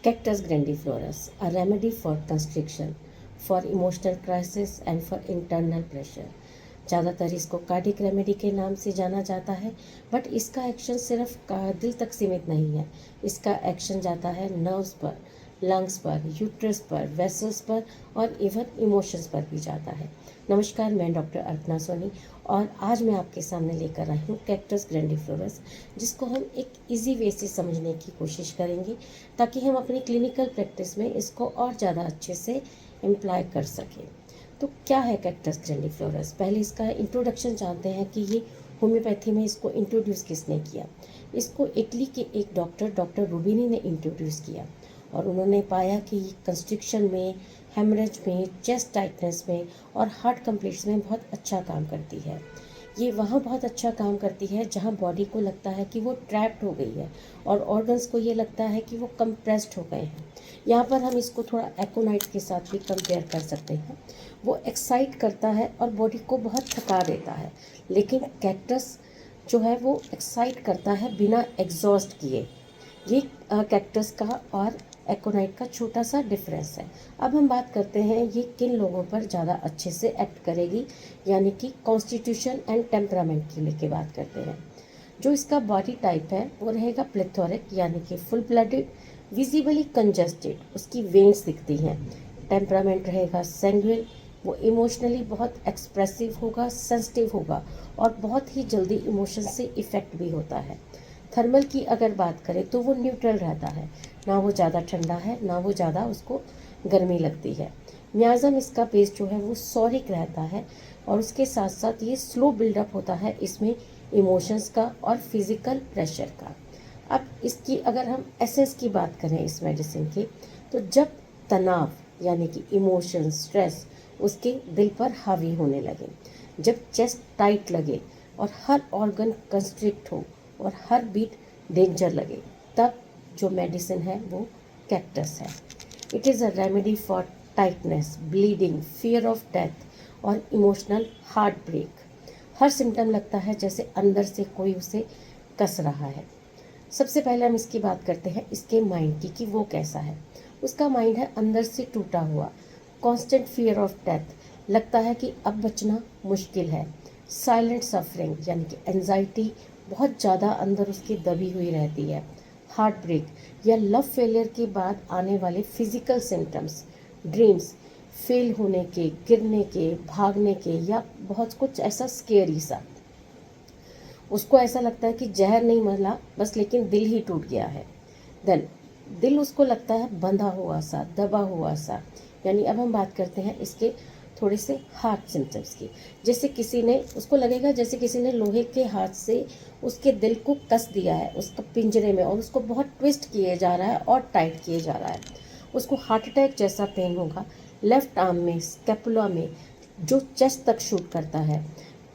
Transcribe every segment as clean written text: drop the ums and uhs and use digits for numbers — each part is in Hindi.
Cactus grandiflorus, a remedy for constriction, for emotional crisis and for internal pressure. ज़्यादातर इसको कार्डिक रेमेडी के नाम से जाना जाता है, बट इसका एक्शन सिर्फ दिल तक सीमित नहीं है। इसका एक्शन जाता है नर्व्स पर, लंग्स पर, यूट्रस पर, वेसल्स पर और इवन इमोशंस पर भी जाता है। नमस्कार, मैं डॉक्टर अर्चना सोनी और आज मैं आपके सामने लेकर आई हूँ कैक्टस ग्रैंडिफ्लोरस, जिसको हम एक इजी वे से समझने की कोशिश करेंगे ताकि हम अपनी क्लिनिकल प्रैक्टिस में इसको और ज़्यादा अच्छे से इम्प्लाई कर सकें। तो क्या है कैक्टस ग्रैंडिफ्लोरस? पहले इसका इंट्रोडक्शन जानते हैं कि ये होम्योपैथी में इसको इंट्रोड्यूस किसने किया। इसको इटली के एक डॉक्टर रूबिनी ने इंट्रोड्यूस किया और उन्होंने पाया कि कंस्ट्रिक्शन में, हेमरेज में, चेस्ट टाइटनेस में और हार्ट कंप्लेंट्स में बहुत अच्छा काम करती है। ये वहाँ बहुत अच्छा काम करती है जहाँ बॉडी को लगता है कि वो ट्रैप्ड हो गई है और ऑर्गन्स को ये लगता है कि वो कंप्रेस्ड हो गए हैं। यहाँ पर हम इसको थोड़ा एकोनाइट के साथ भी कंपेयर कर सकते हैं। वो एक्साइट करता है और बॉडी को बहुत थका देता है, लेकिन कैक्टस जो है वो एक्साइट करता है बिना एग्जॉस्ट किए। ये कैक्टस का और एकोनाइट का छोटा सा डिफरेंस है। अब हम बात करते हैं ये किन लोगों पर ज़्यादा अच्छे से एक्ट करेगी, यानी कि कॉन्स्टिट्यूशन एंड टेम्परामेंट की लेके बात करते हैं। जो इसका बॉडी टाइप है वो रहेगा प्लेथोरिक, यानी कि फुल ब्लडेड, विजिबली कंजस्टेड, उसकी वेन्स दिखती हैं। टेम्परामेंट रहेगा सैंग्विन, वो इमोशनली बहुत एक्सप्रेसिव होगा, सेंसिटिव होगा और बहुत ही जल्दी इमोशन से इफ़ेक्ट भी होता है। थर्मल की अगर बात करें तो वो न्यूट्रल रहता है, ना वो ज़्यादा ठंडा है ना वो ज़्यादा उसको गर्मी लगती है। मियाज़म इसका पेस जो है वो सॉरिक रहता है और उसके साथ साथ ये स्लो बिल्डअप होता है इसमें इमोशंस का और फिज़िकल प्रेशर का। अब इसकी अगर हम एसेंस की बात करें इस मेडिसिन की, तो जब तनाव यानी कि इमोशन, स्ट्रेस उसके दिल पर हावी होने लगे, जब चेस्ट टाइट लगे और हर ऑर्गन कंस्ट्रिक्ट हो और हर बीट डेंजर लगे, तब जो मेडिसिन है वो कैक्टस है। It is a remedy for tightness, bleeding, fear of death और इमोशनल हार्ट ब्रेक। हर सिम्टम लगता है जैसे अंदर से कोई उसे कस रहा है। सबसे पहले हम इसकी बात करते हैं इसके माइंड की कि वो कैसा है। उसका माइंड है अंदर से टूटा हुआ, कांस्टेंट फियर ऑफ डेथ, लगता है कि अब बचना मुश्किल है। साइलेंट सफरिंग यानी कि एंजाइटी बहुत ज़्यादा अंदर उसकी दबी हुई रहती है। हार्ट ब्रेक या लव फेलियर के बाद आने वाले फिजिकल सिम्टम्स, ड्रीम्स फेल होने के, गिरने के, भागने के या बहुत कुछ ऐसा स्केरी सा। उसको ऐसा लगता है कि जहर नहीं मरला बस, लेकिन दिल ही टूट गया है। देन दिल उसको लगता है बंधा हुआ सा, दबा हुआ सा। यानी अब हम बात करते हैं इसके थोड़े से हार्ट सिम्टम्स की। जैसे किसी ने, उसको लगेगा जैसे किसी ने लोहे के हाथ से उसके दिल को कस दिया है उसको पिंजरे में और उसको बहुत ट्विस्ट किए जा रहा है और टाइट किए जा रहा है। उसको हार्ट अटैक जैसा पेन होगा लेफ्ट आर्म में, स्कैपुला में, जो चेस्ट तक शूट करता है।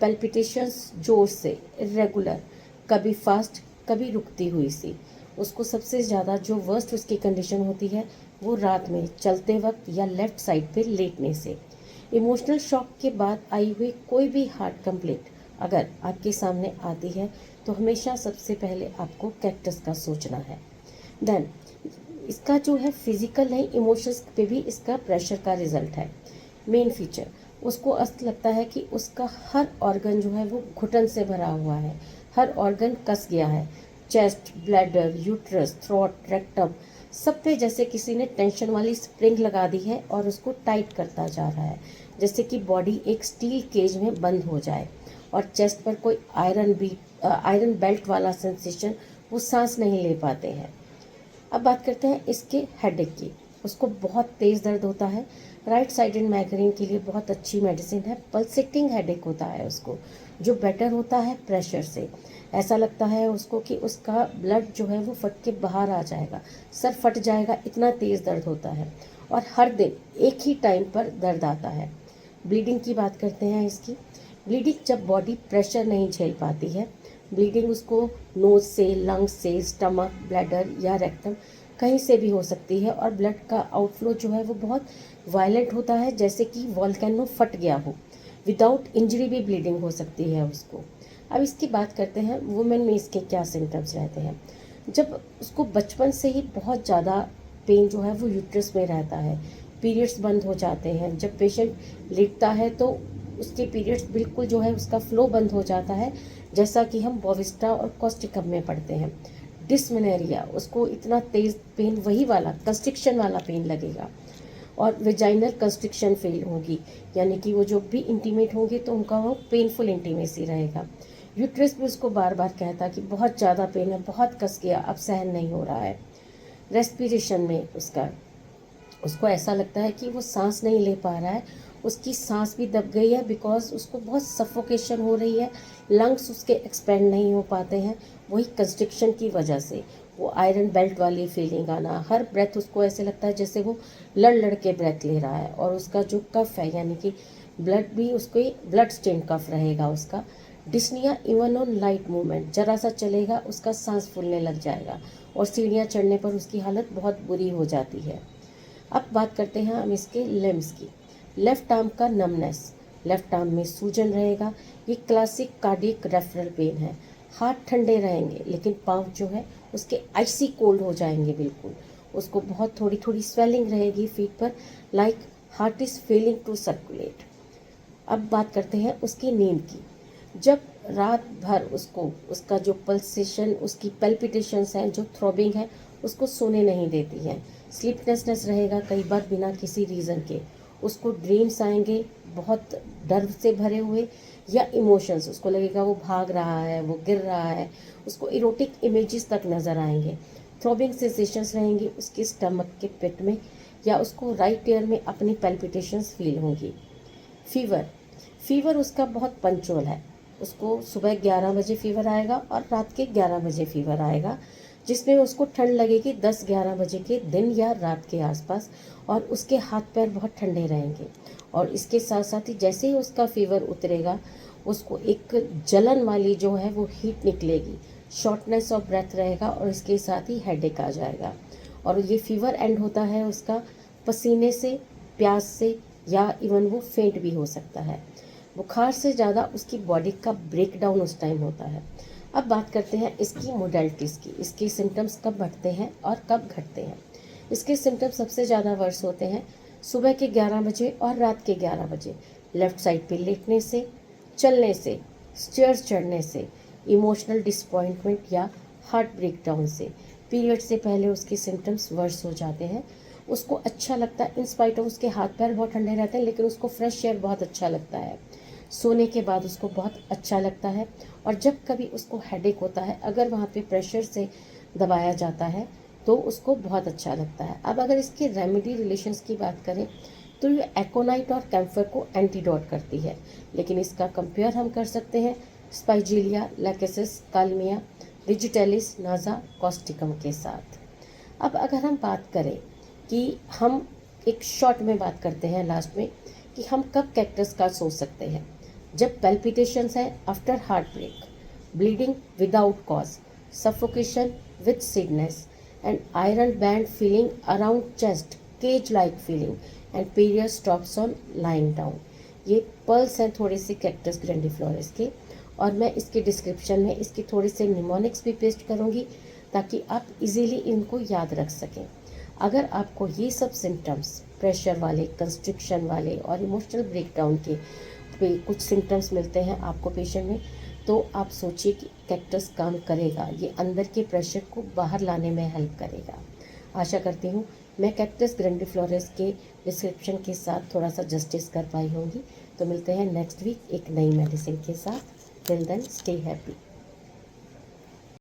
पैल्पिटेशंस जोर से, इरेगुलर, कभी फास्ट कभी रुकती हुई सी। उसको सबसे ज़्यादा जो वर्स्ट उसकी कंडीशन होती है वो रात में चलते वक्त या लेफ़्ट साइड पे लेटने से। इमोशनल शॉक के बाद आई हुई कोई भी हार्ट कंप्लेंट अगर आपके सामने आती है तो हमेशा सबसे पहले आपको कैक्टस का सोचना है। देन इसका जो है फिजिकल नहीं, इमोशंस पे भी इसका प्रेशर का रिजल्ट है। मेन फीचर, उसको ऐसा लगता है कि उसका हर ऑर्गन जो है वो घुटन से भरा हुआ है, हर ऑर्गन कस गया है। Chest, bladder, uterus, throat, rectum, सब पे जैसे किसी ने टेंशन वाली स्प्रिंग लगा दी है और उसको टाइट करता जा रहा है, जैसे कि बॉडी एक स्टील केज में बंद हो जाए। और चेस्ट पर कोई आयरन बेल्ट वाला सेंसेशन, वो सांस नहीं ले पाते हैं। अब बात करते हैं इसके हेडेक की। उसको बहुत तेज़ दर्द होता है। राइट साइडेड माइग्रेन के लिए बहुत अच्छी मेडिसिन है। पल्सेटिंग हेडेक होता है उसको, जो बेटर होता है प्रेशर से। ऐसा लगता है उसको कि उसका ब्लड जो है वो फट के बाहर आ जाएगा, सर फट जाएगा, इतना तेज़ दर्द होता है। और हर दिन एक ही टाइम पर दर्द आता है। ब्लीडिंग की बात करते हैं इसकी। ब्लीडिंग जब बॉडी प्रेशर नहीं झेल पाती है, ब्लीडिंग उसको नोज से, लंग्स से, स्टमक, ब्लैडर या रेक्टम कहीं से भी हो सकती है और ब्लड का आउटफ्लो जो है वो बहुत वायलेंट होता है, जैसे कि वॉल्केनो फट गया हो। विदाउट इंजरी भी ब्लीडिंग हो सकती है उसको। अब इसकी बात करते हैं वुमेन में इसके क्या सिम्टम्स रहते हैं। जब उसको बचपन से ही बहुत ज़्यादा पेन जो है वो यूट्रस में रहता है, पीरियड्स बंद हो जाते हैं, जब पेशेंट लेटता है तो उसके पीरियड्स बिल्कुल जो है उसका फ्लो बंद हो जाता है, जैसा कि हम बोविस्टा और कॉस्टिकम में पढ़ते हैं। डिस्मेनोरिया, उसको इतना तेज़ पेन, वही वाला कंस्ट्रिक्शन वाला पेन लगेगा, और वेजाइनल कंस्ट्रिक्शन फेल होगी, यानी कि वो जो भी इंटीमेट होंगे तो उनका वो पेनफुल इंटीमेसी रहेगा। यूट्रस भी उसको बार बार कहता कि बहुत ज़्यादा पेन है, बहुत कस गया, अब सहन नहीं हो रहा है। रेस्पिरेशन में उसको ऐसा लगता है कि वो सांस नहीं ले पा रहा है, उसकी सांस भी दब गई है, बिकॉज उसको बहुत सफोकेशन हो रही है, लंग्स उसके एक्सपेंड नहीं हो पाते हैं, वही कंस्ट्रिक्शन की वजह से। वो आयरन बेल्ट वाली फीलिंग आना, हर ब्रेथ उसको ऐसे लगता है जैसे वो लड़ लड़ के ब्रेथ ले रहा है, और उसका जो कफ है यानी कि ब्लड भी उसको ब्लड स्टेन कफ रहेगा उसका। Dyspnoea even on light movement, जरा सा चलेगा उसका सांस फूलने लग जाएगा, और सीढ़ियाँ चढ़ने पर उसकी हालत बहुत बुरी हो जाती है। अब बात करते हैं हम इसके लिम्स की। लेफ्ट आर्म का नमनेस, लेफ्ट आर्म में सूजन रहेगा, ये क्लासिक कार्डियक रेफरल पेन है। हाथ ठंडे रहेंगे लेकिन पाँव जो है उसके आइसी कोल्ड हो जाएंगे बिल्कुल, उसको बहुत थोड़ी थोड़ी स्वेलिंग रहेगी फीट पर, like heart is failing to circulate. अब बात करते हैं उसकी नींद की। जब रात भर उसको उसका जो पल्सेशन, उसकी पेल्पिटेशंस हैं, जो थ्रॉबिंग है, उसको सोने नहीं देती हैं, स्लीपलेसनेस रहेगा कई बार बिना किसी रीज़न के, उसको ड्रीम्स आएंगे बहुत डर से भरे हुए, या इमोशंस, उसको लगेगा वो भाग रहा है, वो गिर रहा है, उसको इरोटिक इमेजेस तक नज़र आएंगे। थ्रॉबिंग सेंसेशंस रहेंगी उसके स्टमक के पेट में, या उसको राइट ईयर में अपनी पेल्पिटेशंस फील होंगी। फीवर, फीवर उसका बहुत पंचुअल है, उसको सुबह 11 बजे फीवर आएगा और रात के 11 बजे फीवर आएगा, जिसमें उसको ठंड लगेगी 10-11 बजे के दिन या रात के आसपास, और उसके हाथ पैर बहुत ठंडे रहेंगे। और इसके साथ साथ ही जैसे ही उसका फीवर उतरेगा, उसको एक जलन वाली जो है वो हीट निकलेगी, शॉर्टनेस ऑफ ब्रेथ रहेगा, और इसके साथ ही हेडेक आ जाएगा। और ये फीवर एंड होता है उसका पसीने से, प्यास से, या इवन वो फेंट भी हो सकता है। बुखार से ज़्यादा उसकी बॉडी का ब्रेकडाउन उस टाइम होता है। अब बात करते हैं इसकी मोडेलिटीज़ की, इसके सिम्टम्स कब बढ़ते हैं और कब घटते हैं। इसके सिम्टम्स सबसे ज़्यादा वर्स होते हैं सुबह के 11 बजे और रात के 11 बजे, लेफ़्ट साइड पे लेटने से, चलने से, स्टेयर्स चढ़ने से, इमोशनल डिसअपॉइंटमेंट या हार्ट ब्रेकडाउन से। पीरियड से पहले उसके सिम्टम्स वर्स हो जाते हैं, उसको अच्छा लगता है, इंस्पाइट ऑफ उसके हाथ पैर बहुत ठंडे रहते हैं लेकिन उसको फ्रेश एयर बहुत अच्छा लगता है, सोने के बाद उसको बहुत अच्छा लगता है। और जब कभी उसको हेडेक होता है, अगर वहाँ पे प्रेशर से दबाया जाता है तो उसको बहुत अच्छा लगता है। अब अगर इसके रेमेडी रिलेशंस की बात करें तो ये एकोनाइट और कैम्फर को एंटीडोट करती है, लेकिन इसका कंपेयर हम कर सकते हैं स्पाइजीलिया, लैकेसिस, कालमिया, डिजिटेलिस, नाजा, कॉस्टिकम के साथ। अब अगर हम बात करें कि हम एक शॉर्ट में बात करते हैं लास्ट में कि हम कब कैक्टस का सोच सकते हैं। जब पेल्पिटेशंस है after heartbreak, bleeding without cause, suffocation with sadness, and iron band feeling around chest, cage like feeling, and period stops on lying down. ये पल्स हैं थोड़े से कैक्टस ग्रैंडिफ्लोरस के, और मैं इसके डिस्क्रिप्शन में इसके थोड़े से निमोनिक्स भी पेस्ट करूँगी ताकि आप इजीली इनको याद रख सकें। अगर आपको ये सब सिम्टम्स, प्रेशर वाले, कंस्ट्रिक्शन वाले और इमोशनल ब्रेकडाउन के कुछ सिम्टम्स मिलते हैं आपको पेशेंट में, तो आप सोचिए कि कैक्टस काम करेगा, ये अंदर के प्रेशर को बाहर लाने में हेल्प करेगा। आशा करती हूँ मैं कैक्टस ग्रैंडिफ्लोरस के डिस्क्रिप्शन के साथ थोड़ा सा जस्टिस कर पाई होंगी। तो मिलते हैं नेक्स्ट वीक एक नई मेडिसिन के साथ। Till then stay happy.